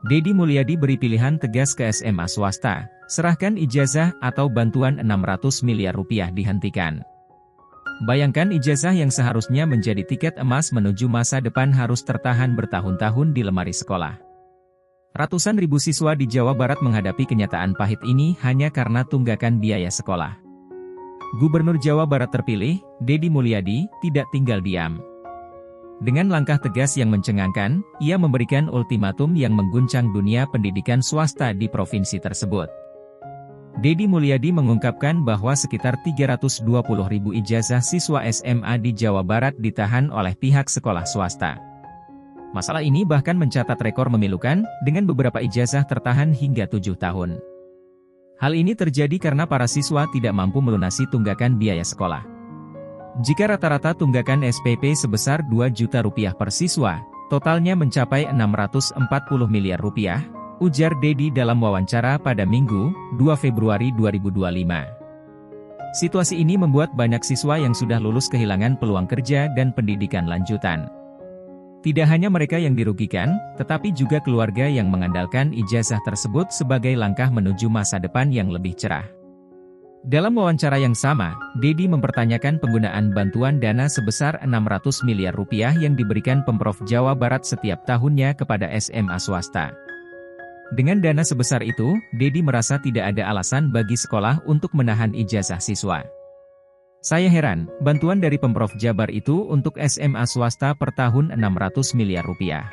Deddy Mulyadi beri pilihan tegas ke SMA swasta, serahkan ijazah atau bantuan 600 miliar rupiah dihentikan. Bayangkan ijazah yang seharusnya menjadi tiket emas menuju masa depan harus tertahan bertahun-tahun di lemari sekolah. Ratusan ribu siswa di Jawa Barat menghadapi kenyataan pahit ini hanya karena tunggakan biaya sekolah. Gubernur Jawa Barat terpilih, Deddy Mulyadi, tidak tinggal diam. Dengan langkah tegas yang mencengangkan, ia memberikan ultimatum yang mengguncang dunia pendidikan swasta di provinsi tersebut. Deddy Mulyadi mengungkapkan bahwa sekitar 320 ribu ijazah siswa SMA di Jawa Barat ditahan oleh pihak sekolah swasta. Masalah ini bahkan mencatat rekor memilukan, dengan beberapa ijazah tertahan hingga 7 tahun. Hal ini terjadi karena para siswa tidak mampu melunasi tunggakan biaya sekolah. Jika rata-rata tunggakan SPP sebesar 2 juta rupiah per siswa, totalnya mencapai 640 miliar rupiah, ujar Deddy dalam wawancara pada Minggu, 2 Februari 2025. Situasi ini membuat banyak siswa yang sudah lulus kehilangan peluang kerja dan pendidikan lanjutan. Tidak hanya mereka yang dirugikan, tetapi juga keluarga yang mengandalkan ijazah tersebut sebagai langkah menuju masa depan yang lebih cerah. Dalam wawancara yang sama, Deddy mempertanyakan penggunaan bantuan dana sebesar 600 miliar rupiah yang diberikan Pemprov Jawa Barat setiap tahunnya kepada SMA swasta. Dengan dana sebesar itu, Deddy merasa tidak ada alasan bagi sekolah untuk menahan ijazah siswa. Saya heran, bantuan dari Pemprov Jabar itu untuk SMA swasta per tahun 600 miliar rupiah.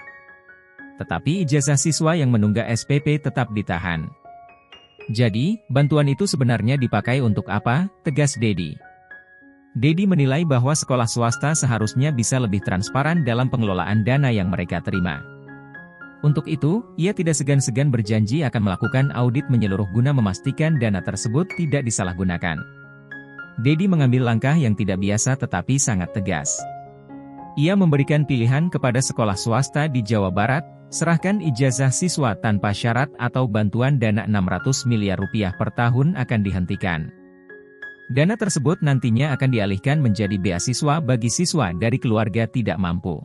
Tetapi ijazah siswa yang menunggak SPP tetap ditahan. Jadi, bantuan itu sebenarnya dipakai untuk apa? Tegas Deddy. Deddy menilai bahwa sekolah swasta seharusnya bisa lebih transparan dalam pengelolaan dana yang mereka terima. Untuk itu, ia tidak segan-segan berjanji akan melakukan audit menyeluruh guna memastikan dana tersebut tidak disalahgunakan. Deddy mengambil langkah yang tidak biasa tetapi sangat tegas. Ia memberikan pilihan kepada sekolah swasta di Jawa Barat, serahkan ijazah siswa tanpa syarat atau bantuan dana 600 miliar rupiah per tahun akan dihentikan. Dana tersebut nantinya akan dialihkan menjadi beasiswa bagi siswa dari keluarga tidak mampu.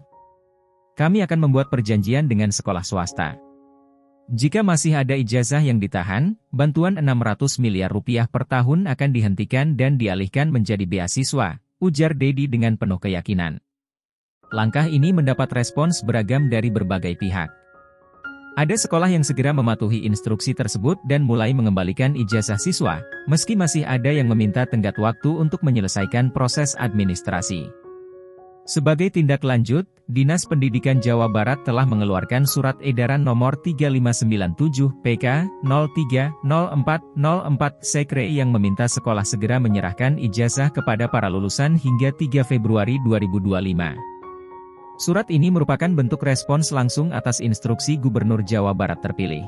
Kami akan membuat perjanjian dengan sekolah swasta. Jika masih ada ijazah yang ditahan, bantuan 600 miliar rupiah per tahun akan dihentikan dan dialihkan menjadi beasiswa, ujar Deddy dengan penuh keyakinan. Langkah ini mendapat respons beragam dari berbagai pihak. Ada sekolah yang segera mematuhi instruksi tersebut dan mulai mengembalikan ijazah siswa, meski masih ada yang meminta tenggat waktu untuk menyelesaikan proses administrasi. Sebagai tindak lanjut, Dinas Pendidikan Jawa Barat telah mengeluarkan Surat Edaran Nomor 3597 PK 030404 Sekre yang meminta sekolah segera menyerahkan ijazah kepada para lulusan hingga 3 Februari 2025. Surat ini merupakan bentuk respons langsung atas instruksi Gubernur Jawa Barat terpilih.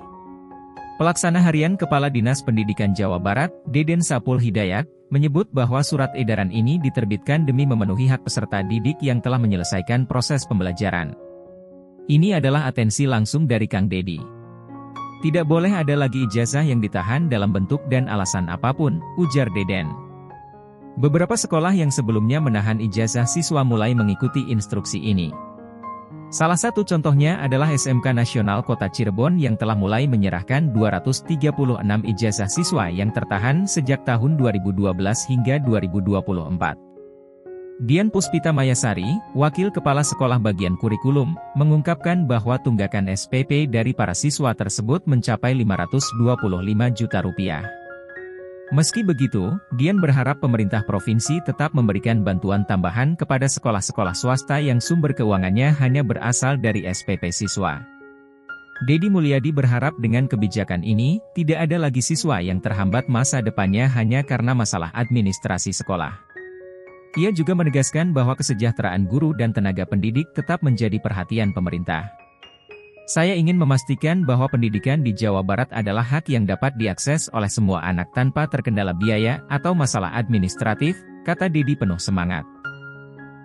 Pelaksana Harian Kepala Dinas Pendidikan Jawa Barat, Deden Sapul Hidayat, menyebut bahwa surat edaran ini diterbitkan demi memenuhi hak peserta didik yang telah menyelesaikan proses pembelajaran. Ini adalah atensi langsung dari Kang Deddy. Tidak boleh ada lagi ijazah yang ditahan dalam bentuk dan alasan apapun, ujar Deden. Beberapa sekolah yang sebelumnya menahan ijazah siswa mulai mengikuti instruksi ini. Salah satu contohnya adalah SMK Nasional Kota Cirebon yang telah mulai menyerahkan 236 ijazah siswa yang tertahan sejak tahun 2012 hingga 2024. Dian Puspita Mayasari, Wakil Kepala Sekolah Bagian Kurikulum, mengungkapkan bahwa tunggakan SPP dari para siswa tersebut mencapai 525 juta rupiah. Meski begitu, Dian berharap pemerintah provinsi tetap memberikan bantuan tambahan kepada sekolah-sekolah swasta yang sumber keuangannya hanya berasal dari SPP siswa. Deddy Mulyadi berharap dengan kebijakan ini, tidak ada lagi siswa yang terhambat masa depannya hanya karena masalah administrasi sekolah. Ia juga menegaskan bahwa kesejahteraan guru dan tenaga pendidik tetap menjadi perhatian pemerintah. Saya ingin memastikan bahwa pendidikan di Jawa Barat adalah hak yang dapat diakses oleh semua anak tanpa terkendala biaya atau masalah administratif, kata Deddy penuh semangat.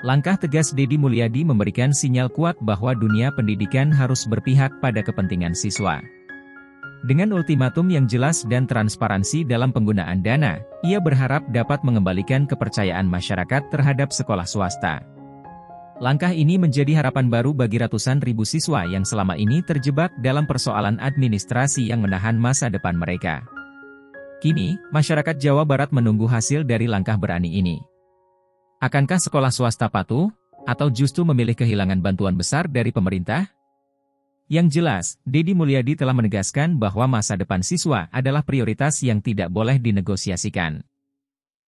Langkah tegas Deddy Mulyadi memberikan sinyal kuat bahwa dunia pendidikan harus berpihak pada kepentingan siswa. Dengan ultimatum yang jelas dan transparansi dalam penggunaan dana, ia berharap dapat mengembalikan kepercayaan masyarakat terhadap sekolah swasta. Langkah ini menjadi harapan baru bagi ratusan ribu siswa yang selama ini terjebak dalam persoalan administrasi yang menahan masa depan mereka. Kini, masyarakat Jawa Barat menunggu hasil dari langkah berani ini. Akankah sekolah swasta patuh, atau justru memilih kehilangan bantuan besar dari pemerintah? Yang jelas, Deddy Mulyadi telah menegaskan bahwa masa depan siswa adalah prioritas yang tidak boleh dinegosiasikan.